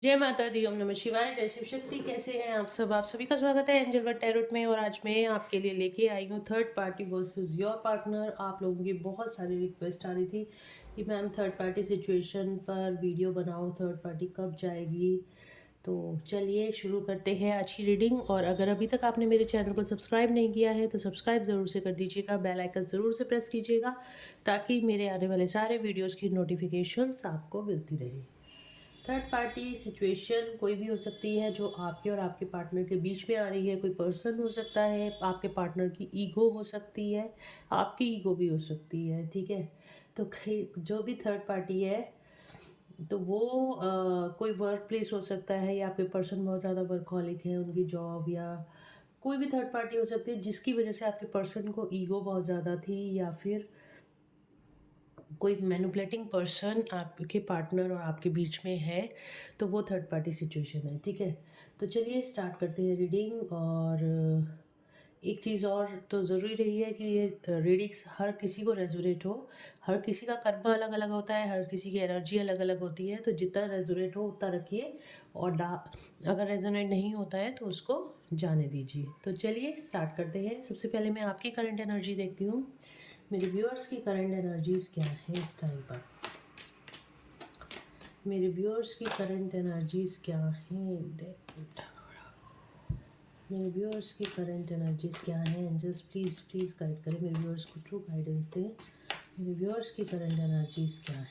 जय माता दी, ओम नमः शिवाय, जय शिव शक्ति। कैसे हैं आप सब? आप सभी का स्वागत है एंजल बट टैरोट में। और आज मैं आपके लिए लेके आई हूँ third party versus your partner. आप लोगों की बहुत सारी रिक्वेस्ट आ रही थी कि मैम थर्ड पार्टी सिचुएशन पर वीडियो बनाओ, थर्ड पार्टी कब जाएगी। तो चलिए शुरू करते हैं आज की रीडिंग। और अगर अभी तक आपने मेरे चैनल को सब्सक्राइब नहीं किया है तो सब्सक्राइब ज़रूर से कर दीजिएगा, बेल आइकन ज़रूर से प्रेस कीजिएगा ताकि मेरे आने वाले सारे वीडियोज़ की नोटिफिकेशंस आपको मिलती रहे। थर्ड पार्टी सिचुएशन कोई भी हो सकती है जो आपके और आपके पार्टनर के बीच में आ रही है। कोई पर्सन हो सकता है, आपके पार्टनर की ईगो हो सकती है, आपकी ईगो भी हो सकती है। ठीक है, तो जो भी थर्ड पार्टी है तो वो कोई वर्क प्लेस हो सकता है, या आपके पर्सन बहुत ज़्यादा वर्कहॉलिक है, उनकी जॉब, या कोई भी थर्ड पार्टी हो सकती है जिसकी वजह से आपके पर्सन को ईगो बहुत ज़्यादा थी, या फिर कोई मैनिपुलेटिंग पर्सन आपके पार्टनर और आपके बीच में है, तो वो थर्ड पार्टी सिचुएशन है। ठीक है, तो चलिए स्टार्ट करते हैं रीडिंग। और एक चीज़ और तो ज़रूरी रही है कि ये रीडिंग्स हर किसी को रेजोनेट हो। हर किसी का कर्म अलग अलग होता है, हर किसी की एनर्जी अलग अलग होती है, तो जितना रेजोनेट हो उतना रखिए। और अगर रेजोनेट नहीं होता है तो उसको जाने दीजिए। तो चलिए स्टार्ट करते हैं। सबसे पहले मैं आपकी करंट एनर्जी देखती हूँ। मेरे व्यूअर्स की करंट एनर्जीज क्या है इस टाइम पर? मेरे व्यूअर्स की करंट एनर्जीज क्या हैं? मेरे व्यूअर्स की करंट एनर्जीज क्या हैं? एंजल्स प्लीज़ प्लीज़ गाइड करें, मेरे व्यूअर्स को ट्रू गाइडेंस दें। मेरे व्यूअर्स की करंट एनर्जीज क्या है?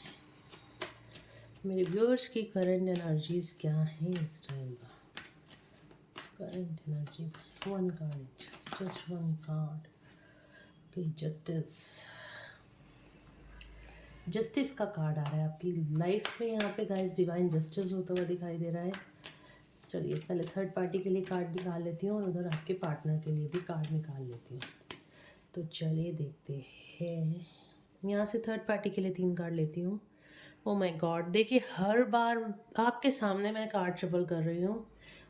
मेरे व्यूअर्स की करंट एनर्जीज क्या है इस टाइम पर? Current energies, one card, just one card. Okay, justice. Justice का कार्ड आ रहा है आपकी लाइफ में। यहाँ पे गाइस डिवाइन जस्टिस होता हुआ दिखाई दे रहा है। चलिए पहले थर्ड पार्टी के लिए कार्ड निकाल लेती हूँ और उधर आपके पार्टनर के लिए भी कार्ड निकाल लेती हूँ। तो चलिए देखते हैं। यहाँ से थर्ड पार्टी के लिए 3 कार्ड लेती हूँ। ओ माय गॉड, देखिए हर बार आपके सामने मैं कार्ड शफल कर रही हूँ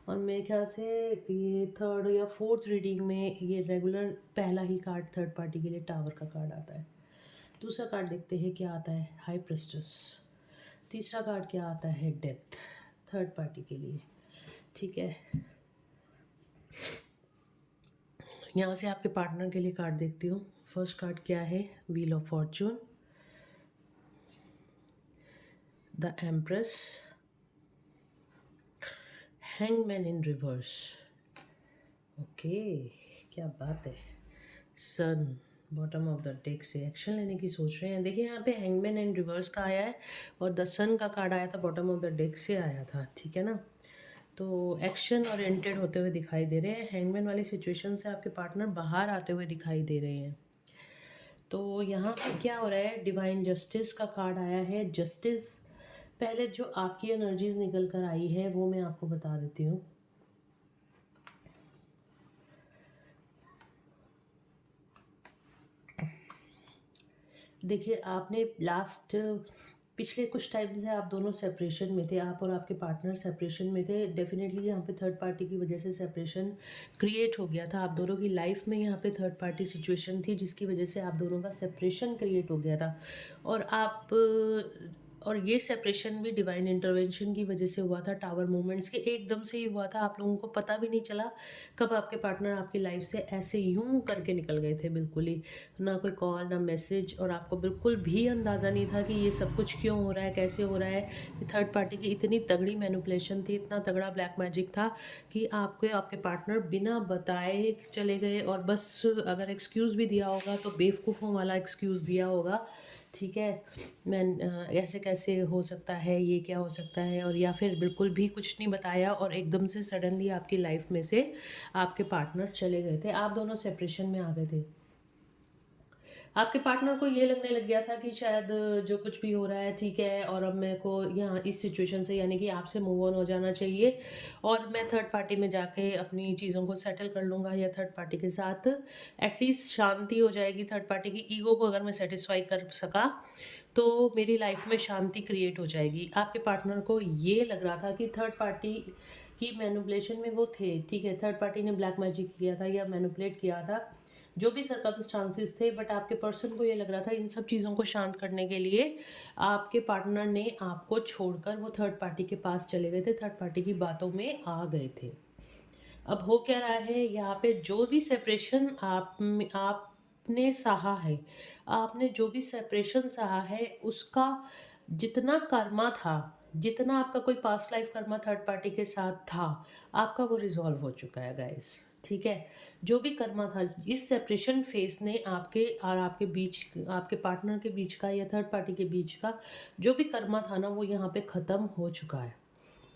और मेरे ख्याल से ये थर्ड या फोर्थ रीडिंग में ये रेगुलर पहला ही कार्ड थर्ड पार्टी के लिए टावर का कार्ड आता है। दूसरा कार्ड देखते हैं क्या आता है, हाई प्रेस्टेस। तीसरा कार्ड क्या आता है, डेथ, थर्ड पार्टी के लिए। ठीक है, यहाँ से आपके पार्टनर के लिए कार्ड देखती हूँ। फर्स्ट कार्ड क्या है, wheel of Fortune, the empress, hangman in reverse. Okay, क्या बात है। सन, बॉटम ऑफ द डेक से एक्शन लेने की सोच रहे हैं। देखिए यहाँ पे हैंगमैन इन रिवर्स का आया है और द सन का कार्ड आया था, बॉटम ऑफ द डेक से आया था। ठीक है ना, तो एक्शन ओरिएंटेड होते हुए दिखाई दे रहे हैं। हैंगमैन वाली सिचुएशन से आपके पार्टनर बाहर आते हुए दिखाई दे रहे हैं। तो यहाँ पे क्या हो रहा है, डिवाइन जस्टिस का कार्ड आया है। जस्टिस, पहले जो आपकी एनर्जीज निकल कर आई है वो मैं आपको बता देती हूँ। देखिए आपने पिछले कुछ टाइम से आप दोनों सेपरेशन में थे, आप और आपके पार्टनर सेपरेशन में थे। डेफिनेटली यहाँ पे थर्ड पार्टी की वजह से सेपरेशन क्रिएट हो गया था। आप दोनों की लाइफ में यहाँ पे थर्ड पार्टी सिचुएशन थी जिसकी वजह से आप दोनों का सेपरेशन क्रिएट हो गया था। और ये सेपरेशन भी डिवाइन इंटरवेंशन की वजह से हुआ था। टावर मूवमेंट्स के एकदम से ही हुआ था, आप लोगों को पता भी नहीं चला कब आपके पार्टनर आपकी लाइफ से ऐसे यूं करके निकल गए थे। बिल्कुल ही ना कोई कॉल ना मैसेज, और आपको बिल्कुल भी अंदाज़ा नहीं था कि ये सब कुछ क्यों हो रहा है, कैसे हो रहा है। थर्ड पार्टी की इतनी तगड़ी मैनिपुलेशन थी, इतना तगड़ा ब्लैक मैजिक था कि आपके आपके पार्टनर बिना बताए चले गए। और बस अगर एक्सक्यूज़ भी दिया होगा तो बेवकूफ़ों वाला एक्सक्यूज़ दिया होगा। ठीक है, मैं ऐसे कैसे हो सकता है, ये क्या हो सकता है, और या फिर बिल्कुल भी कुछ नहीं बताया और एकदम से सडनली आपकी लाइफ में से आपके पार्टनर चले गए थे। आप दोनों सेपरेशन में आ गए थे। आपके पार्टनर को ये लगने लग गया था कि शायद जो कुछ भी हो रहा है ठीक है, और अब मेरे को यहाँ इस सिचुएशन से यानी कि आपसे मूव ऑन हो जाना चाहिए और मैं थर्ड पार्टी में जाके अपनी चीज़ों को सेटल कर लूँगा, या थर्ड पार्टी के साथ एटलीस्ट शांति हो जाएगी। थर्ड पार्टी की ईगो को अगर मैं सेटिस्फाई कर सका तो मेरी लाइफ में शांति क्रिएट हो जाएगी। आपके पार्टनर को ये लग रहा था कि थर्ड पार्टी की मैनिपुलेशन में वो थे। ठीक है, थर्ड पार्टी ने ब्लैक मैजिक किया था या मैनिपुलेट किया था, जो भी सर्कमस्टांसिस थे, बट आपके पर्सन को ये लग रहा था इन सब चीज़ों को शांत करने के लिए आपके पार्टनर ने आपको छोड़कर वो थर्ड पार्टी के पास चले गए थे, थर्ड पार्टी की बातों में आ गए थे। अब हो क्या रहा है यहाँ पे, जो भी सेपरेशन आपने सहा है, आपने जो भी सेपरेशन सहा है उसका जितना कर्मा था, जितना आपका कोई past life Karma third party के साथ था, आपका वो रिजॉल्व हो चुका है गाइस। ठीक है, जो भी कर्मा था इस सेपरेशन फेज ने आपके और आपके बीच, आपके पार्टनर के बीच का या थर्ड पार्टी के बीच का जो भी कर्मा था ना, वो यहाँ पे ख़त्म हो चुका है।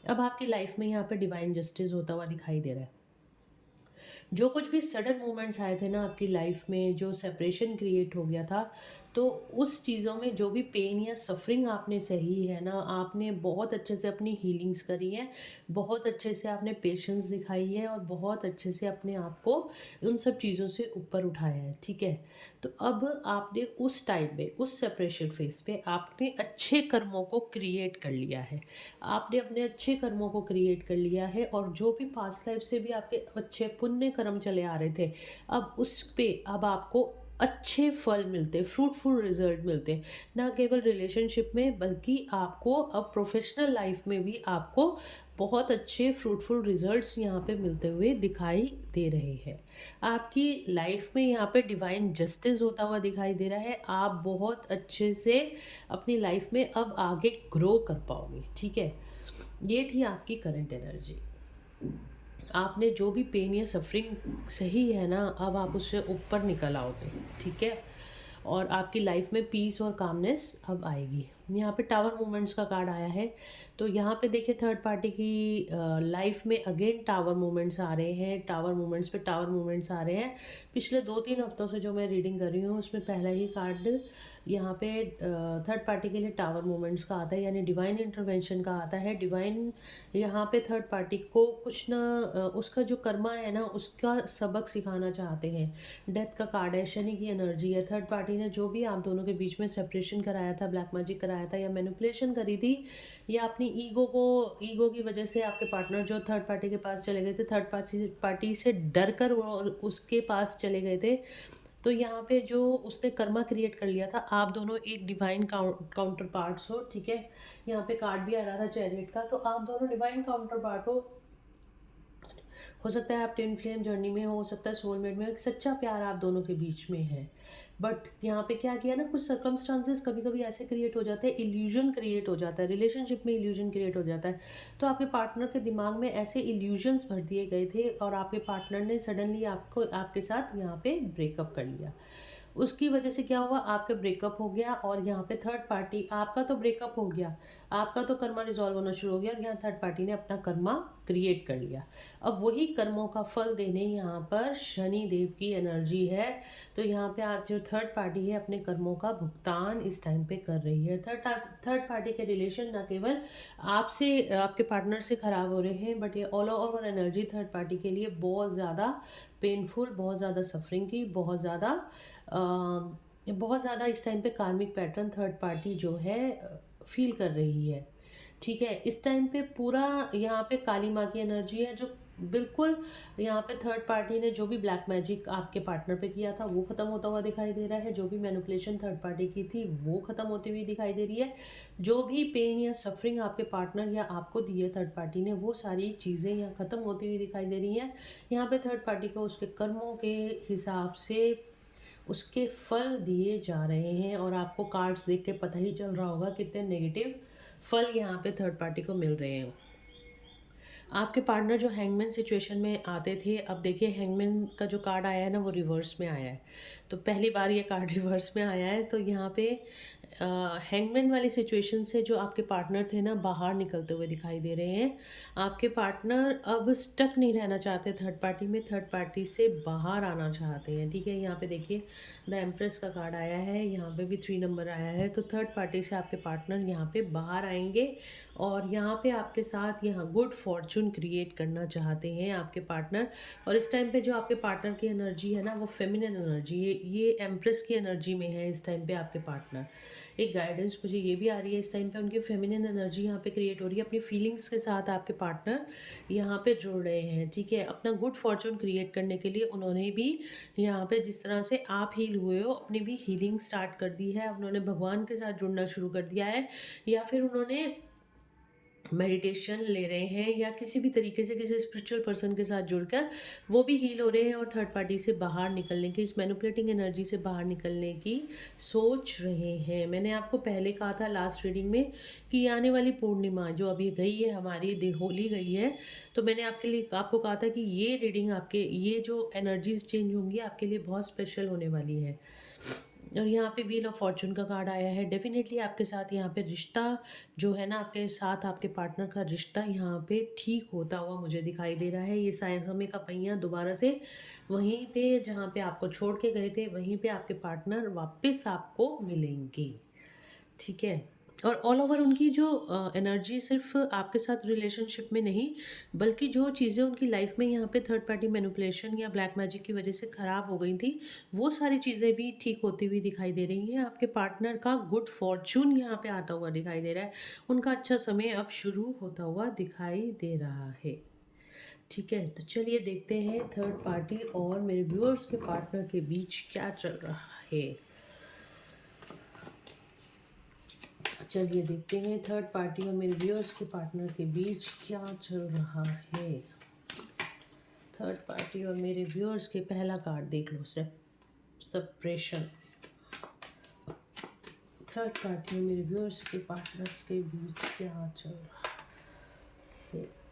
अब आपकी लाइफ में यहाँ पे डिवाइन जस्टिस होता हुआ दिखाई दे रहा है। जो कुछ भी सडन मोमेंट्स आए थे ना आपकी लाइफ में, जो सेपरेशन क्रिएट हो गया था, तो उस चीज़ों में जो भी पेन या सफरिंग आपने सही है ना, आपने बहुत अच्छे से अपनी हीलिंग्स करी है, बहुत अच्छे से आपने पेशेंस दिखाई है और बहुत अच्छे से अपने आप को उन सब चीज़ों से ऊपर उठाया है। ठीक है, तो अब आपने उस टाइम में, उस सेपरेशन फेज पे आपने अच्छे कर्मों को क्रिएट कर लिया है, आपने अपने अच्छे कर्मों को क्रिएट कर लिया है, और जो भी पास्ट लाइफ से भी आपके अच्छे पुण्य कर्म चले आ रहे थे, अब उस पे अब आपको अच्छे फल मिलते, फ्रूटफुल रिजल्ट मिलते, ना केवल रिलेशनशिप में बल्कि आपको अब प्रोफेशनल लाइफ में भी आपको बहुत अच्छे फ्रूटफुल रिजल्ट्स यहाँ पे मिलते हुए दिखाई दे रहे हैं। आपकी लाइफ में यहाँ पे डिवाइन जस्टिस होता हुआ दिखाई दे रहा है, आप बहुत अच्छे से अपनी लाइफ में अब आगे ग्रो कर पाओगे। ठीक है, ये थी आपकी करंट एनर्जी। आपने जो भी पेन या सफरिंग सही है ना, अब आप उससे ऊपर निकल आओगे। ठीक है, और आपकी लाइफ में पीस और कामनेस अब आएगी। यहाँ पे टावर मूवमेंट्स का कार्ड आया है, तो यहाँ पे देखिए थर्ड पार्टी की लाइफ में अगेन टावर मूवमेंट्स आ रहे हैं, टावर मूवमेंट्स पे टावर मूवमेंट्स आ रहे हैं। पिछले 2-3 हफ्तों से जो मैं रीडिंग कर रही हूँ उसमें पहला ही कार्ड यहाँ पे थर्ड पार्टी के लिए टावर मूवमेंट्स का आता है, यानी डिवाइन इंटरवेंशन का आता है। डिवाइन यहाँ पे थर्ड पार्टी को कुछ ना उसका जो कर्मा है ना उसका सबक सिखाना चाहते हैं। डेथ का कार्ड है, शनि की एनर्जी है। थर्ड पार्टी ने जो भी आप दोनों के बीच में सेपरेशन कराया था, ब्लैक मैजिक कराया था या मैनिपुलेशन करी थी, या अपनी ईगो की वजह से आपके पार्टनर जो थर्ड पार्टी के पास चले गए थे, थर्ड पार्टी से डर कर वो उसके पास चले गए थे, तो यहाँ पे जो उसने कर्मा क्रिएट कर लिया था, आप दोनों एक डिवाइन काउंटर पार्ट्स हो। ठीक है, यहाँ पे कार्ड भी आ रहा था चैरियट का, तो आप दोनों डिवाइन काउंटर पार्ट हो सकता है आप ट्विन फ्लेम जर्नी में हो सकता है सोलमेट में, एक सच्चा प्यार आप दोनों के बीच में है। बट यहाँ पे क्या किया ना, कुछ सर्कमस्टांसेस कभी कभी ऐसे क्रिएट हो जाते हैं, इल्यूजन क्रिएट हो जाता है, रिलेशनशिप में इल्यूजन क्रिएट हो जाता है। तो आपके पार्टनर के दिमाग में ऐसे इल्यूजन्स भर दिए गए थे और आपके पार्टनर ने सडनली आपको आपके साथ यहाँ पे ब्रेकअप कर लिया। उसकी वजह से क्या हुआ, आपका ब्रेकअप हो गया, और यहाँ पे थर्ड पार्टी, आपका तो ब्रेकअप हो गया, आपका तो कर्मा रिजॉल्व होना शुरू हो गया, और यहाँ थर्ड पार्टी ने अपना कर्मा क्रिएट कर लिया। अब वही कर्मों का फल देने यहाँ पर शनि देव की एनर्जी है। तो यहाँ पे आज जो थर्ड पार्टी है अपने कर्मों का भुगतान इस टाइम पे कर रही है। थर्ड पार्टी के रिलेशन ना केवल आपसे, आपके पार्टनर से खराब हो रहे हैं, बट ये all over energy third party के लिए बहुत ज़्यादा पेनफुल, बहुत ज़्यादा सफरिंग की, बहुत ज़्यादा इस टाइम पे कार्मिक पैटर्न थर्ड पार्टी जो है फील कर रही है। ठीक है, इस टाइम पे पूरा यहाँ पे काली माँ की एनर्जी है, जो बिल्कुल यहाँ पे थर्ड पार्टी ने जो भी ब्लैक मैजिक आपके पार्टनर पे किया था वो खत्म होता हुआ दिखाई दे रहा है, जो भी मैनिपुलेशन थर्ड पार्टी की थी वो खत्म होती हुई दिखाई दे रही है, जो भी पेन या सफरिंग आपके पार्टनर या आपको दी है थर्ड पार्टी ने, वो सारी चीज़ें यहाँ खत्म होती हुई दिखाई दे रही हैं। यहाँ पे थर्ड पार्टी को उसके कर्मों के हिसाब से उसके फल दिए जा रहे हैं, और आपको कार्ड्स देख के पता ही चल रहा होगा कितने नेगेटिव फल यहाँ पे थर्ड पार्टी को मिल रहे हैं। आपके पार्टनर जो हैंगमैन सिचुएशन में आते थे, अब देखिए हैंगमैन का जो कार्ड आया है ना वो रिवर्स में आया है, तो पहली बार ये कार्ड रिवर्स में आया है। तो यहाँ पे हैंगमैन वाली सिचुएशन से जो आपके पार्टनर थे ना बाहर निकलते हुए दिखाई दे रहे हैं। आपके पार्टनर अब स्टक नहीं रहना चाहते थर्ड पार्टी में, थर्ड पार्टी से बाहर आना चाहते हैं। ठीक है, यहाँ पे देखिए द एम्प्रेस का कार्ड आया है, यहाँ पे भी 3 नंबर आया है, तो थर्ड पार्टी से आपके पार्टनर यहाँ पे बाहर आएंगे, और यहाँ पे आपके साथ यहाँ गुड फॉर्चून क्रिएट करना चाहते हैं आपके पार्टनर। और इस टाइम पे जो आपके पार्टनर की एनर्जी है ना वो फेमिनिन एनर्जी, ये एम्प्रेस की एनर्जी में है इस टाइम पे आपके पार्टनर। एक गाइडेंस मुझे ये भी आ रही है इस टाइम पे, उनकी फेमिनिन एनर्जी यहाँ पे क्रिएट हो रही है, अपनी फीलिंग्स के साथ आपके पार्टनर यहाँ पे जुड़ रहे हैं, ठीक है। अपना गुड फॉर्चून क्रिएट करने के लिए उन्होंने भी यहाँ पे, जिस तरह से आप हील हुए हो, अपनी भी हीलिंग स्टार्ट कर दी है। उन्होंने भगवान के साथ जुड़ना शुरू कर दिया है, या फिर उन्होंने मेडिटेशन ले रहे हैं, या किसी भी तरीके से किसी स्पिरिचुअल पर्सन के साथ जुड़कर वो भी हील हो रहे हैं, और थर्ड पार्टी से बाहर निकलने की, इस मैनिपुलेटिंग एनर्जी से बाहर निकलने की सोच रहे हैं। मैंने आपको पहले कहा था लास्ट रीडिंग में कि आने वाली पूर्णिमा जो अभी गई है हमारी, होली गई है, तो मैंने आपको कहा था कि ये रीडिंग आपके, ये जो एनर्जीज चेंज होंगी आपके लिए बहुत स्पेशल होने वाली है। और यहाँ पे व्हील ऑफ फॉर्चून का कार्ड आया है। डेफिनेटली आपके साथ यहाँ पे रिश्ता जो है ना, आपके साथ आपके पार्टनर का रिश्ता यहाँ पे ठीक होता हुआ मुझे दिखाई दे रहा है। ये समय का पहिया दोबारा से वहीं पे जहाँ पे आपको छोड़ के गए थे, वहीं पे आपके पार्टनर वापस आपको मिलेंगे, ठीक है। और ऑल ओवर उनकी जो एनर्जी सिर्फ आपके साथ रिलेशनशिप में नहीं, बल्कि जो चीज़ें उनकी लाइफ में यहाँ पे थर्ड पार्टी मैनिपुलेशन या ब्लैक मैजिक की वजह से ख़राब हो गई थी, वो सारी चीज़ें भी ठीक होती हुई दिखाई दे रही हैं। आपके पार्टनर का गुड फॉर्चून यहाँ पे आता हुआ दिखाई दे रहा है, उनका अच्छा समय अब शुरू होता हुआ दिखाई दे रहा है, ठीक है। तो चलिए देखते हैं थर्ड पार्टी और मेरे व्यूअर्स के पार्टनर के बीच क्या चल रहा है। चलिए देखते हैं थर्ड पार्टी और मेरे व्यूअर्स के पार्टनर के बीच क्या चल रहा है। थर्ड पार्टी और मेरे व्यूअर्स के पहला कार्ड देख लो, सेपरेशन। थर्ड पार्टी और मेरे व्यूअर्स के पार्टनर्स के बीच क्या चल रहा है।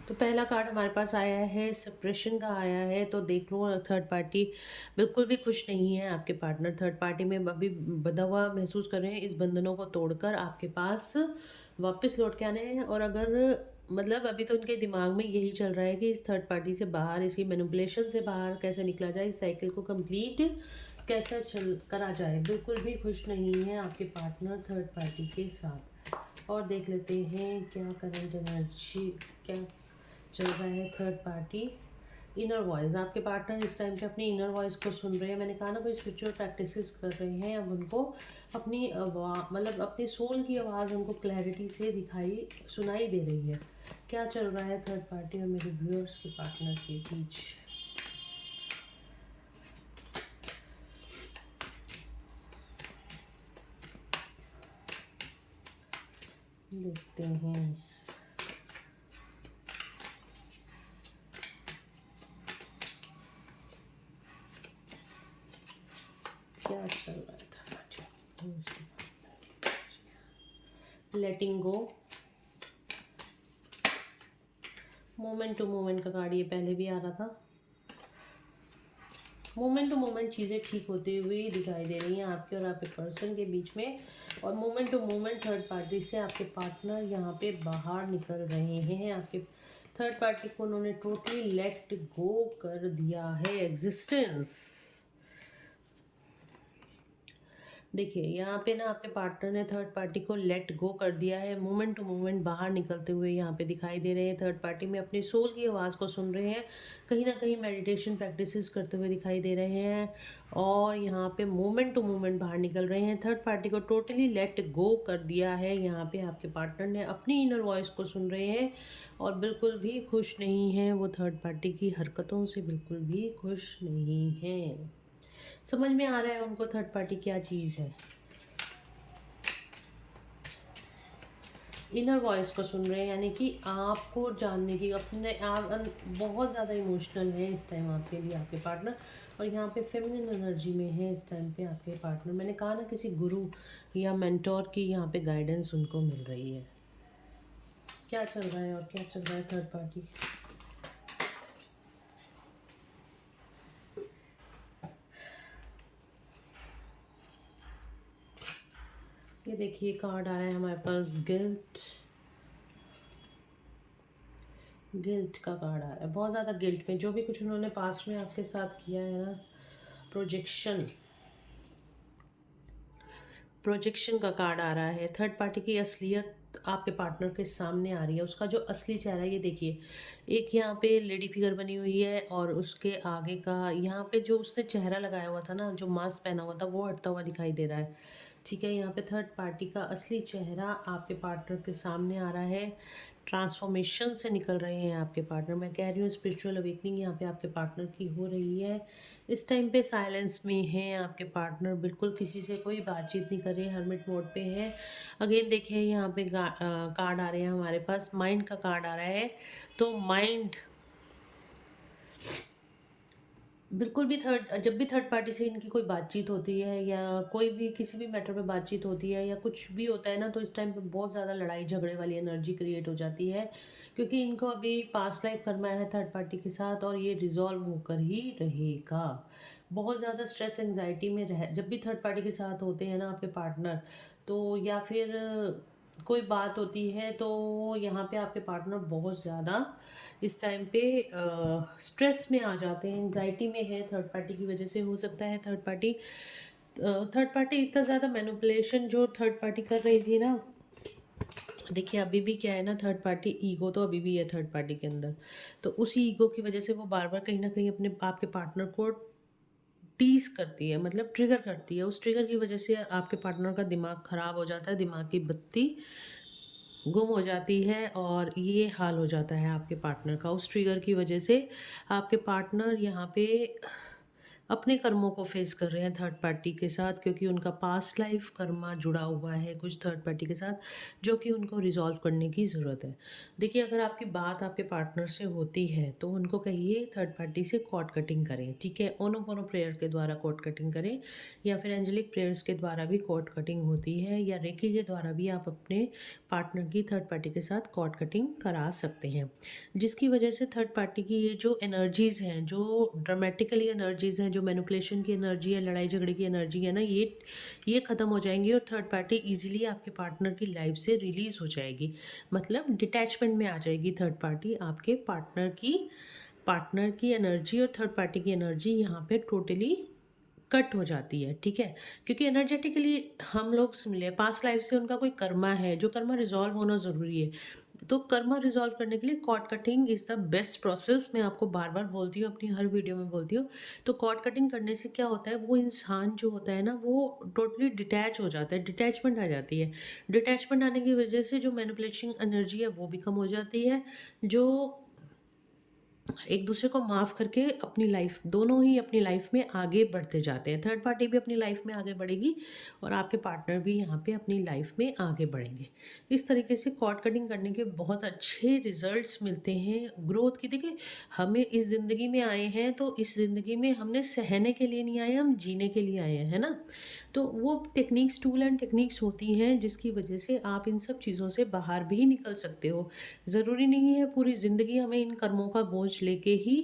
तो पहला कार्ड हमारे पास आया है, सेपरेशन का आया है। तो देख लो थर्ड पार्टी बिल्कुल भी खुश नहीं है। आपके पार्टनर थर्ड पार्टी में अभी बंधा हुआ महसूस कर रहे हैं। इस बंधनों को तोड़कर आपके पास वापस लौट के आने हैं। और अगर मतलब अभी तो उनके दिमाग में यही चल रहा है कि इस थर्ड पार्टी से बाहर, इसकी मैनिपुलेशन से बाहर कैसे निकला जाए, इस साइकिल को कंप्लीट कैसे चल करा जाए। बिल्कुल भी खुश नहीं है आपके पार्टनर थर्ड पार्टी के साथ। और देख लेते हैं क्या करंट एनर्जी, क्या चल रहा है थर्ड पार्टी। इनर वॉइस, आपके पार्टनर इस टाइम पे अपनी इनर वॉइस को सुन रहे हैं। मैंने कहा ना, कोई स्पिरिचुअल प्रैक्टिसेस कर रहे हैं। अब उनको अपनी मतलब अपनी सोल की आवाज़ उनको क्लैरिटी से सुनाई दे रही है। क्या चल रहा है थर्ड पार्टी और मेरे व्यूअर्स के पार्टनर के बीच। देखते हैं क्या चल रहा था। लेटिंग गो, मोमेंट टू मोमेंट का कार्ड ये पहले भी आ रहा था। मोमेंट टू मोमेंट चीज़ें ठीक होती हुई दिखाई दे रही हैं आपके और आपके पर्सन के बीच में। और moment to moment third party से आपके पार्टनर यहाँ पे बाहर निकल रहे हैं। आपके थर्ड पार्टी को उन्होंने टोटली लेट गो कर दिया है एग्जिस्टेंस। देखिए यहाँ पे ना, आपके पार्टनर ने थर्ड पार्टी को लेट गो कर दिया है। मोमेंट टू मोमेंट बाहर निकलते हुए यहाँ पे दिखाई दे रहे हैं। थर्ड पार्टी में अपनी सोल की आवाज़ को सुन रहे हैं, कहीं ना कहीं मेडिटेशन प्रैक्टिसेस करते हुए दिखाई दे रहे हैं। और यहाँ पे मोमेंट टू मोमेंट बाहर निकल रहे हैं। थर्ड पार्टी को टोटली लेट गो कर दिया है। यहाँ पे आपके पार्टनर ने अपनी इनर वॉइस को सुन रहे हैं और बिल्कुल भी खुश नहीं हैं। वो थर्ड पार्टी की हरकतों से बिल्कुल भी खुश नहीं हैं। समझ में आ रहा है उनको थर्ड पार्टी क्या चीज़ है। इनर वॉइस को सुन रहे हैं, यानी कि आपको जानने की, अपने आप बहुत ज़्यादा इमोशनल है इस टाइम आपके लिए आपके पार्टनर। और यहाँ पे फेमिनिन एनर्जी में है इस टाइम पे आपके पार्टनर। मैंने कहा ना, किसी गुरु या मेंटोर की यहाँ पे गाइडेंस उनको मिल रही है। क्या चल रहा है और क्या चल रहा है थर्ड पार्टी। ये देखिए कार्ड आया है हमारे पास, गिल्ट का कार्ड आ रहा है। बहुत ज़्यादा गिल्ट में, जो भी कुछ उन्होंने पास्ट में आपके साथ किया है ना, प्रोजेक्शन का कार्ड आ रहा है। थर्ड पार्टी की असलियत आपके पार्टनर के सामने आ रही है, उसका जो असली चेहरा है ये देखिए। एक यहाँ पे लेडी फिगर बनी हुई है और उसके आगे का यहाँ पे जो उसने चेहरा लगाया हुआ था ना, जो मास्क पहना हुआ था, वो हटता हुआ दिखाई दे रहा है। ठीक है, यहाँ पे थर्ड पार्टी का असली चेहरा आपके पार्टनर के सामने आ रहा है। ट्रांसफॉर्मेशन से निकल रहे हैं आपके पार्टनर। मैं कह रही हूँ स्पिरिचुअल अवेकनिंग यहाँ पे आपके पार्टनर की हो रही है। इस टाइम पे साइलेंस में हैं आपके पार्टनर, बिल्कुल किसी से कोई बातचीत नहीं कर रहे, हर्मिट मोड पे है। अगेन देखिए यहाँ पे कार्ड आ रहे हैं हमारे पास, माइंड का कार्ड आ रहा है। तो माइंड बिल्कुल भी जब भी थर्ड पार्टी से इनकी कोई बातचीत होती है या कोई भी किसी भी मैटर पे बातचीत होती है या कुछ भी होता है ना, तो इस टाइम पे बहुत ज़्यादा लड़ाई झगड़े वाली एनर्जी क्रिएट हो जाती है, क्योंकि इनको अभी पास्ट लाइफ करना है थर्ड पार्टी के साथ और ये रिजॉल्व होकर ही रहेगा। बहुत ज़्यादा स्ट्रेस एंजाइटी में जब भी थर्ड पार्टी के साथ होते हैं ना आपके पार्टनर, तो या फिर कोई बात होती है, तो यहाँ पे आपके पार्टनर बहुत ज़्यादा इस टाइम पे स्ट्रेस में आ जाते हैं, एंजाइटी में है। थर्ड पार्टी की वजह से हो सकता है थर्ड पार्टी इतना ज़्यादा मैनिपुलेशन जो थर्ड पार्टी कर रही थी ना, देखिए अभी भी क्या है ना, थर्ड पार्टी ईगो तो अभी भी है थर्ड पार्टी के अंदर। तो उसी ईगो की वजह से वो बार बार कहीं ना कहीं अपने आपके पार्टनर को टीज करती है, मतलब ट्रिगर करती है। उस ट्रिगर की वजह से आपके पार्टनर का दिमाग ख़राब हो जाता है, दिमाग की बत्ती गुम हो जाती है और ये हाल हो जाता है आपके पार्टनर का। उस ट्रिगर की वजह से आपके पार्टनर यहाँ पे अपने कर्मों को फेस कर रहे हैं थर्ड पार्टी के साथ, क्योंकि उनका पास्ट लाइफ कर्मा जुड़ा हुआ है कुछ थर्ड पार्टी के साथ, जो कि उनको रिजॉल्व करने की ज़रूरत है। देखिए अगर आपकी बात आपके पार्टनर से होती है तो उनको कहिए थर्ड पार्टी से कॉर्ड कटिंग करें। ठीक है, ओनोपोनो प्रेयर के द्वारा कॉर्ड कटिंग करें, या फिर एंजेलिक प्रेयर्स के द्वारा भी कॉर्ड कटिंग होती है, या रेकी के द्वारा भी आप अपने पार्टनर की थर्ड पार्टी के साथ कॉर्ड कटिंग करा सकते हैं। जिसकी वजह से थर्ड पार्टी की ये जो एनर्जीज़ हैं, जो ड्रामेटिकली एनर्जीज़ हैं, जो मैनिपुलेशन की एनर्जी है, लड़ाई झगड़े की एनर्जी है ना, ये ख़त्म हो जाएंगी और थर्ड पार्टी इजीली आपके पार्टनर की लाइफ से रिलीज़ हो जाएगी। मतलब डिटैचमेंट में आ जाएगी थर्ड पार्टी। आपके पार्टनर की एनर्जी और थर्ड पार्टी की एनर्जी यहाँ पे टोटली कट हो जाती है। ठीक है, क्योंकि एनर्जेटिकली हम लोग सुन ले पास्ट लाइफ से उनका कोई कर्मा है, जो कर्मा रिजॉल्व होना ज़रूरी है। तो कर्मा रिजॉल्व करने के लिए cord cutting is the best process. मैं आपको बार बार बोलती हूँ, अपनी हर वीडियो में बोलती हूँ। तो कॉर्ड कटिंग करने से क्या होता है, वो इंसान जो होता है ना, वो टोटली डिटैच हो जाता है, डिटैचमेंट आ जाती है। डिटैचमेंट आने की वजह से जो मैनिपुलेशन एनर्जी है वो भी कम हो जाती है। जो एक दूसरे को माफ़ करके अपनी लाइफ, दोनों ही अपनी लाइफ में आगे बढ़ते जाते हैं। थर्ड पार्टी भी अपनी लाइफ में आगे बढ़ेगी और आपके पार्टनर भी यहाँ पे अपनी लाइफ में आगे बढ़ेंगे। इस तरीके से कॉर्ड कटिंग करने के बहुत अच्छे रिजल्ट्स मिलते हैं ग्रोथ की। देखिए हमें इस ज़िंदगी में आए हैं, तो इस ज़िंदगी में हमने सहने के लिए नहीं आए, हम जीने के लिए आए हैं, है ना। तो वो टेक्निक्स, टूल एंड टेक्निक्स होती हैं जिसकी वजह से आप इन सब चीज़ों से बाहर भी निकल सकते हो। ज़रूरी नहीं है पूरी ज़िंदगी हमें इन कर्मों का बोझ लेके ही।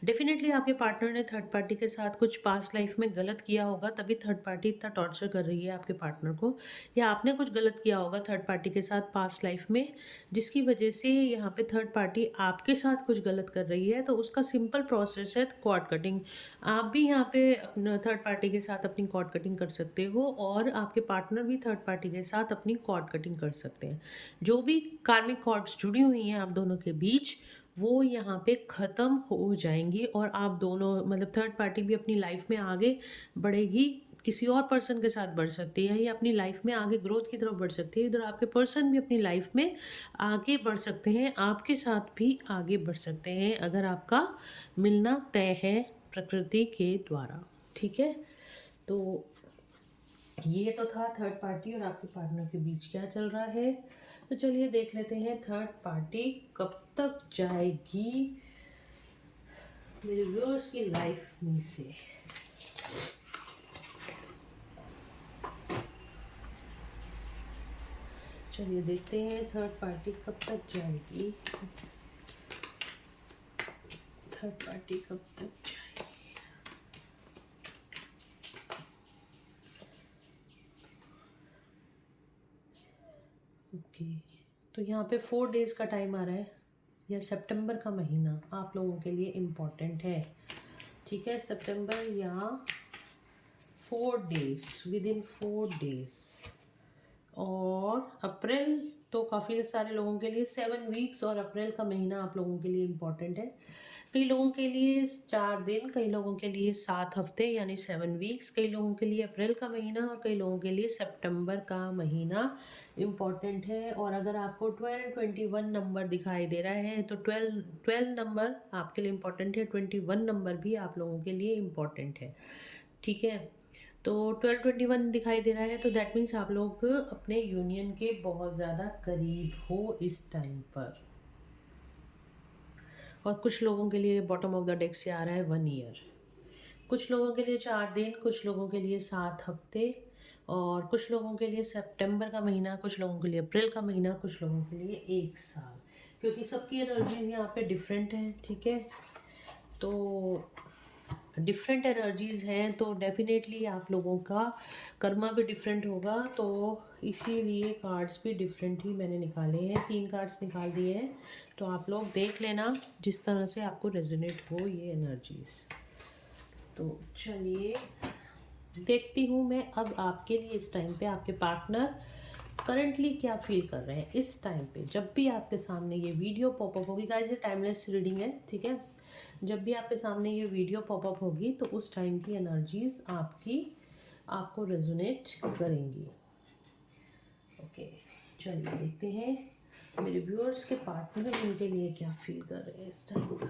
डेफिनेटली आपके पार्टनर ने थर्ड पार्टी के साथ कुछ पास्ट लाइफ में गलत किया होगा, तभी थर्ड पार्टी इतना टॉर्चर कर रही है आपके पार्टनर को, या आपने कुछ गलत किया होगा थर्ड पार्टी के साथ पास्ट लाइफ में, जिसकी वजह से यहाँ पे थर्ड पार्टी आपके साथ कुछ गलत कर रही है। तो उसका सिंपल प्रोसेस है कॉर्ड कटिंग। आप भी यहाँ पे अपना थर्ड पार्टी के साथ अपनी कॉर्ड कटिंग कर सकते हो और आपके पार्टनर भी थर्ड पार्टी के साथ अपनी कॉर्ड कटिंग कर सकते हैं। जो भी कार्मिक कॉर्ड्स जुड़ी हुई हैं आप दोनों के बीच, वो यहाँ पे ख़त्म हो जाएंगी और आप दोनों, मतलब थर्ड पार्टी भी अपनी लाइफ में आगे बढ़ेगी, किसी और पर्सन के साथ बढ़ सकती है या अपनी लाइफ में आगे ग्रोथ की तरफ बढ़ सकती है। इधर आपके पर्सन भी अपनी लाइफ में आगे बढ़ सकते हैं, आपके साथ भी आगे बढ़ सकते हैं, अगर आपका मिलना तय है प्रकृति के द्वारा। ठीक है, तो ये तो था थर्ड पार्टी और आपके पार्टनर के बीच क्या चल रहा है। तो चलिए देख लेते हैं थर्ड पार्टी कब तक जाएगी मेरे व्यूअर्स की लाइफ में से। चलिए देखते हैं थर्ड पार्टी कब तक जाएगी, थर्ड पार्टी कब तक जाएगी। ओके, तो यहाँ पे 4 डेज़ का टाइम आ रहा है, या सितंबर का महीना आप लोगों के लिए इम्पोर्टेंट है। ठीक है, सितंबर या 4 डेज़, विद इन 4 डेज़। और अप्रैल तो काफ़ी सारे लोगों के लिए 7 वीक्स और अप्रैल का महीना आप लोगों के लिए इम्पोर्टेंट है। कई लोगों के लिए 4 दिन, कई लोगों के लिए 7 हफ्ते यानी 7 वीक्स, कई लोगों के लिए अप्रैल का महीना और कई लोगों के लिए सितंबर का महीना इम्पॉर्टेंट है। और अगर आपको 1221 नंबर दिखाई दे रहा है तो 12 नंबर आपके लिए इम्पॉर्टेंट है, 21 नंबर भी आप लोगों के लिए इम्पॉर्टेंट है। ठीक है, तो 1221 दिखाई दे रहा है तो दैट मीन्स आप लोग अपने यूनियन के बहुत ज़्यादा करीब हो इस टाइम पर। और कुछ लोगों के लिए बॉटम ऑफ द डेक से आ रहा है 1 ईयर, कुछ लोगों के लिए 4 दिन, कुछ लोगों के लिए 7 हफ्ते और कुछ लोगों के लिए सितंबर का महीना, कुछ लोगों के लिए अप्रैल का महीना, कुछ लोगों के लिए 1 साल, क्योंकि सबकी एनर्जीज यहाँ पे डिफरेंट हैं। ठीक है, तो डिफरेंट एनर्जीज़ हैं तो डेफिनेटली आप लोगों का कर्मा भी डिफरेंट होगा, तो इसीलिए कार्ड्स भी डिफरेंट ही मैंने निकाले हैं। 3 कार्ड्स निकाल दिए हैं, तो आप लोग देख लेना जिस तरह से आपको रेजोनेट हो ये एनर्जीज़। तो चलिए देखती हूँ मैं अब आपके लिए इस टाइम पे आपके पार्टनर करंटली क्या फील कर रहे हैं इस टाइम पे। जब भी आपके सामने ये वीडियो पॉपअप होगी, गाइस ये टाइमलेस रीडिंग है, ठीक है। जब भी आपके सामने ये वीडियो पॉपअप होगी तो उस टाइम की एनर्जीज आपको रेजोनेट करेंगी। ओके, चलिए देखते हैं मेरे व्यूअर्स के पार्टनर उनके लिए क्या फील कर रहे हैं इस टाइम पर।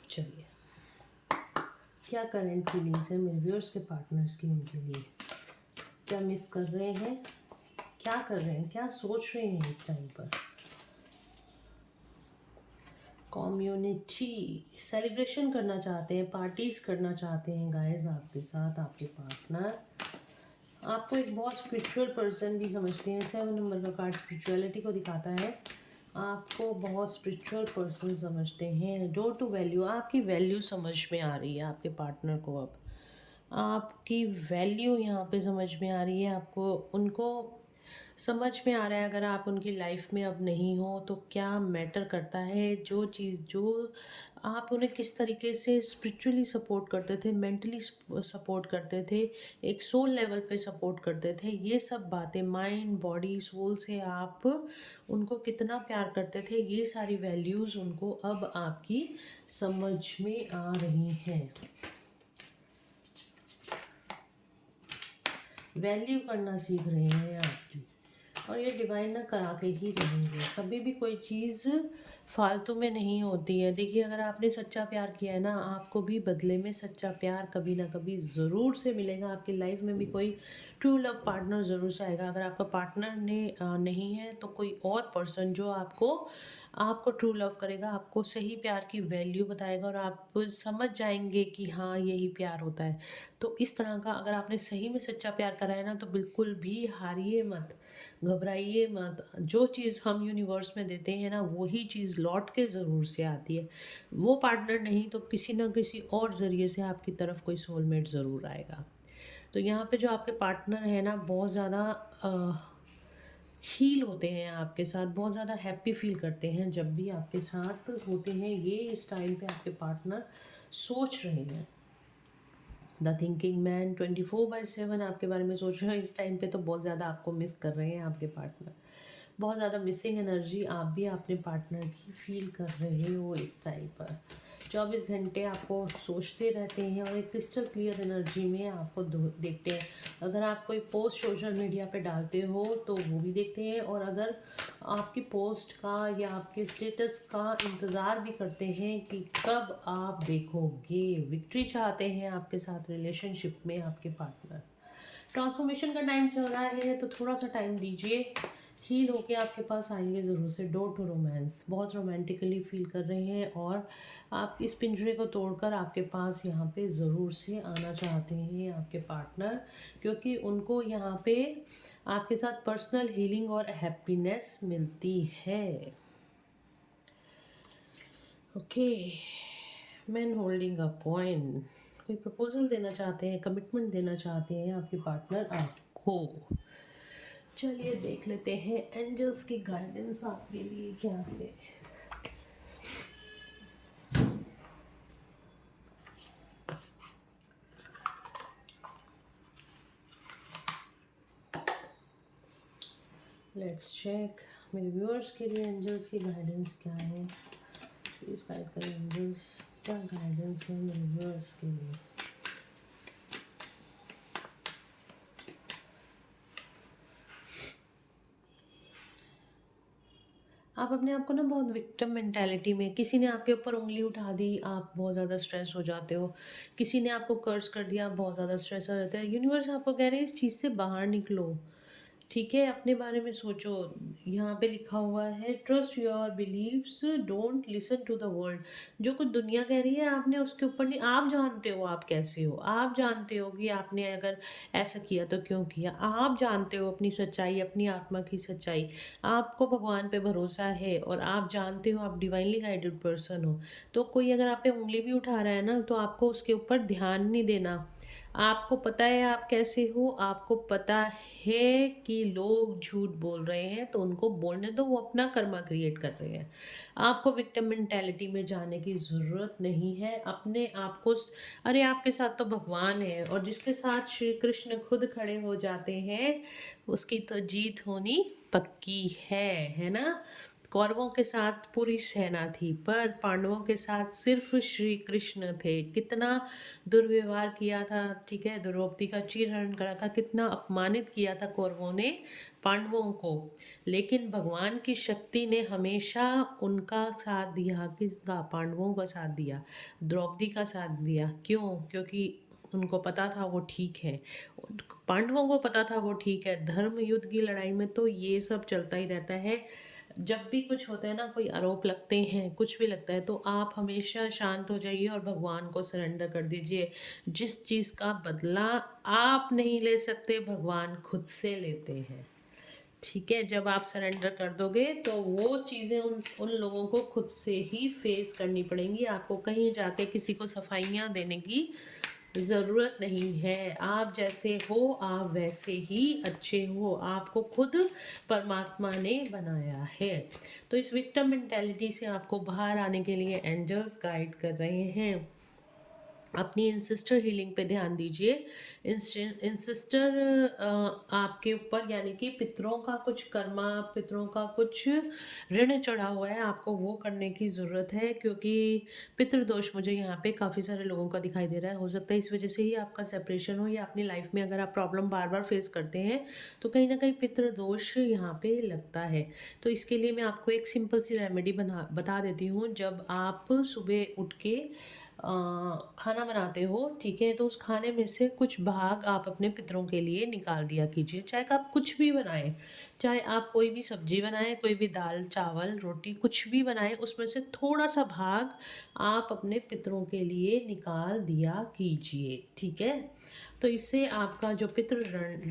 चलिए, क्या करंट फीलिंग्स है मेरे व्यूअर्स के पार्टनर्स की, उनके लिए क्या मिस कर रहे हैं, क्या कर रहे हैं, क्या सोच रहे हैं इस टाइम पर। कम्युनिटी सेलिब्रेशन करना चाहते हैं, पार्टीज करना चाहते हैं गाइस आपके साथ आपके पार्टनर। आपको एक बहुत स्पिरिचुअल पर्सन भी समझते हैं। 7 नंबर का कार्ड स्पिरिचुअलिटी को दिखाता है। आपको बहुत स्पिरिचुअल पर्सन समझते हैं। डोर टू वैल्यू, आपकी वैल्यू समझ में आ रही है आपके पार्टनर को। अब आपकी वैल्यू यहाँ पे समझ में आ रही है आपको, उनको समझ में आ रहा है अगर आप उनकी लाइफ में अब नहीं हो तो क्या मैटर करता है। जो चीज़ जो आप उन्हें किस तरीके से स्पिरिचुअली सपोर्ट करते थे, मेंटली सपोर्ट करते थे, एक सोल लेवल पे सपोर्ट करते थे, ये सब बातें माइंड बॉडी सोल से आप उनको कितना प्यार करते थे, ये सारी वैल्यूज़ उनको अब आपकी समझ में आ रही हैं। वैल्यू करना सीख रहे हैं आपकी, और ये डिवाइन ना करा के ही रहेंगे। कभी भी कोई चीज़ फालतू में नहीं होती है। देखिए, अगर आपने सच्चा प्यार किया है ना, आपको भी बदले में सच्चा प्यार कभी ना कभी ज़रूर से मिलेगा। आपकी लाइफ में भी कोई ट्रू लव पार्टनर ज़रूर से आएगा। अगर आपका पार्टनर नहीं है तो कोई और पर्सन जो आपको ट्रू लव करेगा, आपको सही प्यार की वैल्यू बताएगा और आप समझ जाएंगे कि हाँ यही प्यार होता है। तो इस तरह का अगर आपने सही में सच्चा प्यार करा है ना, तो बिल्कुल भी हारिए मत, घबराइए मत। जो चीज़ हम यूनिवर्स में देते हैं ना, वही चीज़ लौट के ज़रूर से आती है। वो पार्टनर नहीं तो किसी ना किसी और ज़रिए से आपकी तरफ कोई सोलमेट ज़रूर आएगा। तो यहाँ पे जो आपके पार्टनर है ना, बहुत ज़्यादा हील होते हैं आपके साथ, बहुत ज़्यादा हैप्पी फील करते हैं जब भी आपके साथ होते हैं। ये इस टाइम पे आपके पार्टनर सोच रहे हैं। द थिंकिंग मैन 24/7 आपके बारे में सोच रहे हैं इस टाइम पे, तो बहुत ज़्यादा आपको मिस कर रहे हैं आपके पार्टनर। बहुत ज़्यादा मिसिंग एनर्जी आप भी अपने पार्टनर की फील कर रहे हो इस टाइम पर। 24 घंटे आपको सोचते रहते हैं और एक क्रिस्टल क्लियर एनर्जी में आपको देखते हैं। अगर आप कोई पोस्ट सोशल मीडिया पे डालते हो तो वो भी देखते हैं, और अगर आपकी पोस्ट का या आपके स्टेटस का इंतज़ार भी करते हैं कि कब आप देखोगे। विक्ट्री चाहते हैं आपके साथ रिलेशनशिप में आपके पार्टनर। ट्रांसफॉर्मेशन का टाइम चल रहा है तो थोड़ा सा टाइम दीजिए, हील होके आपके पास आएंगे ज़रूर से। डोर टू रोमांस, बहुत रोमांटिकली फील कर रहे हैं और आप इस पिंजरे को तोड़कर आपके पास यहाँ पे ज़रूर से आना चाहते हैं आपके पार्टनर, क्योंकि उनको यहाँ पे आपके साथ पर्सनल हीलिंग और हैप्पीनेस मिलती है। Okay, man holding a coin, कोई प्रपोजल देना चाहते हैं, कमिटमेंट देना चाहते हैं आपके पार्टनर आपको। चलिए देख लेते हैं एंजल्स की गाइडेंस आपके लिए क्या है। लेट्स चेक मेरे व्यूअर्स के लिए एंजल्स की गाइडेंस क्या है। प्लीज गाइड करें एंजल्स, क्या गाइडेंस है मेरे व्यूअर्स के लिए। आप अपने आप को ना बहुत विक्टिम मेंटालिटी में, किसी ने आपके ऊपर उंगली उठा दी, आप बहुत ज़्यादा स्ट्रेस हो जाते हो। किसी ने आपको कर्ज कर दिया, आप बहुत ज़्यादा स्ट्रेस हो जाते हैं। यूनिवर्स आपको कह रहे हैं इस चीज़ से बाहर निकलो, ठीक है, अपने बारे में सोचो। यहाँ पे लिखा हुआ है trust your believes, don't listen to the world. जो कुछ दुनिया कह रही है आपने उसके ऊपर नहीं, आप जानते हो आप कैसे हो, आप जानते हो कि आपने अगर ऐसा किया तो क्यों किया, आप जानते हो अपनी सच्चाई, अपनी आत्मा की सच्चाई। आपको भगवान पे भरोसा है और आप जानते हो आप डिवाइनली गाइडेड पर्सन हो। तो कोई अगर आप पे उंगली भी उठा रहा है ना, तो आपको उसके ऊपर ध्यान नहीं देना। आपको पता है आप कैसे हो, आपको पता है कि लोग झूठ बोल रहे हैं तो उनको बोलने दो, वो अपना कर्मा क्रिएट कर रहे हैं। आपको विक्टिम मेंटेलिटी में जाने की ज़रूरत नहीं है। अपने आप को अरे आपके साथ तो भगवान है, और जिसके साथ श्री कृष्ण खुद खड़े हो जाते हैं उसकी तो जीत होनी पक्की है ना। कौरवों के साथ पूरी सेना थी पर पांडवों के साथ सिर्फ श्री कृष्ण थे। कितना दुर्व्यवहार किया था, ठीक है, द्रौपदी का चीरहरण करा था, कितना अपमानित किया था कौरवों ने पांडवों को। लेकिन भगवान की शक्ति ने हमेशा उनका साथ दिया, किसका, पांडवों का साथ दिया, द्रौपदी का साथ दिया। क्यों? क्योंकि उनको पता था वो ठीक है, पांडवों को पता था वो ठीक है। धर्म युद्ध की लड़ाई में तो ये सब चलता ही रहता है। जब भी कुछ होता है ना, कोई आरोप लगते हैं, कुछ भी लगता है, तो आप हमेशा शांत हो जाइए और भगवान को सरेंडर कर दीजिए। जिस चीज़ का बदला आप नहीं ले सकते, भगवान खुद से लेते हैं, ठीक है। जब आप सरेंडर कर दोगे तो वो चीज़ें उन उन लोगों को खुद से ही फेस करनी पड़ेंगी। आपको कहीं जाके किसी को सफाइयाँ देने की ज़रूरत नहीं है। आप जैसे हो आप वैसे ही अच्छे हो, आपको खुद परमात्मा ने बनाया है। तो इस विक्टिम मेंटेलिटी से आपको बाहर आने के लिए एंजल्स गाइड कर रहे हैं। अपनी इंसिस्टर हीलिंग पे ध्यान दीजिए। इंसिस्टर आपके ऊपर, यानी कि पितरों का कुछ कर्मा, पितरों का कुछ ऋण चढ़ा हुआ है, आपको वो करने की ज़रूरत है। क्योंकि पितृदोष मुझे यहाँ पे काफ़ी सारे लोगों का दिखाई दे रहा है। हो सकता है इस वजह से ही आपका सेपरेशन हो, या अपनी लाइफ में अगर आप प्रॉब्लम बार बार फेस करते हैं तो कहीं ना कहीं पितृदोष यहाँ पे लगता है। तो इसके लिए मैं आपको एक सिंपल सी रेमेडी बता देती हूँ। जब आप सुबह उठ के खाना बनाते हो, ठीक है, तो उस खाने में से कुछ भाग आप अपने पितरों के लिए निकाल दिया कीजिए। चाहे आप कुछ भी बनाएं, चाहे आप कोई भी सब्जी बनाएं, कोई भी दाल चावल रोटी कुछ भी बनाएं, उसमें से थोड़ा सा भाग आप अपने पितरों के लिए निकाल दिया कीजिए, ठीक है। तो इससे आपका जो पितृ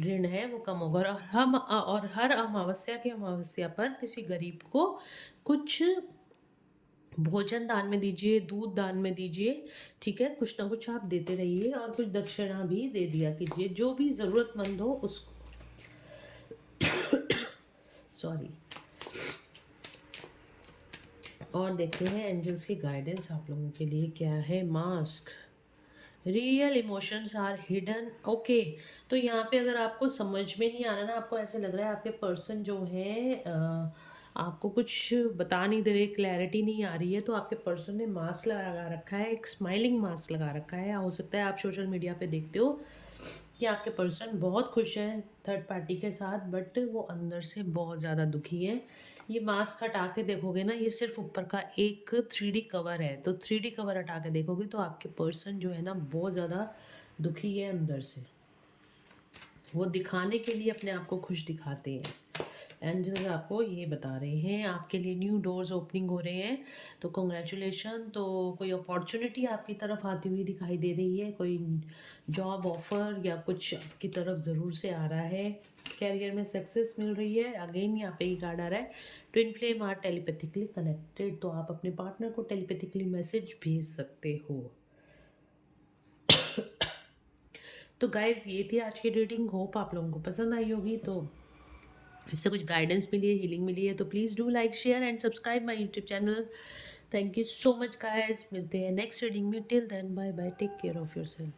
ऋण है वो कम होगा। और हर अमावस्या के अमावस्या पर किसी गरीब को कुछ भोजन दान में दीजिए, दूध दान में दीजिए, ठीक है। कुछ ना कुछ आप देते रहिए और कुछ दक्षिणा भी दे दिया कीजिए, जो भी ज़रूरतमंद हो उसको। सॉरी। और देखते हैं एंजल्स की गाइडेंस आप लोगों के लिए क्या है। Mask, real emotions are hidden, okay. तो यहाँ पे अगर आपको समझ में नहीं आ रहा ना, आपको ऐसे लग रहा है आपके पर्सन जो है आपको कुछ बता नहीं दे रहे, क्लैरिटी नहीं आ रही है, तो आपके पर्सन ने मास्क लगा रखा है, एक स्माइलिंग मास्क लगा रखा है। हो सकता है आप सोशल मीडिया पे देखते हो कि आपके पर्सन बहुत खुश है थर्ड पार्टी के साथ, बट वो अंदर से बहुत ज़्यादा दुखी है। ये मास्क हटा के देखोगे ना, ये सिर्फ ऊपर का एक 3D कवर है, तो 3D कवर हटा के देखोगे तो आपके पर्सन जो है ना बहुत ज़्यादा दुखी है अंदर से। वो दिखाने के लिए अपने आप को खुश दिखाते हैं। एंजल्स आपको ये बता रहे हैं आपके लिए न्यू डोर्स ओपनिंग हो रहे हैं, तो कॉन्ग्रेचुलेशन। तो कोई अपॉर्चुनिटी आपकी तरफ आती हुई दिखाई दे रही है, कोई जॉब ऑफर या कुछ आपकी तरफ ज़रूर से आ रहा है। कैरियर में सक्सेस मिल रही है। अगेन यहाँ पे ही कार्ड आ रहा है twin flame are telepathically connected, तो आप अपने पार्टनर को टेलीपैथिकली मैसेज भेज सकते हो। तो गाइज ये थी आज की रीडिंग, होप आप लोगों को पसंद आई होगी। तो इससे कुछ गाइडेंस मिली है, हीलिंग मिली है, तो please do like, share and subscribe my YouTube channel. Thank you so much guys, मिलते हैं नेक्स्ट रीडिंग में। Till then bye bye, take care of your self.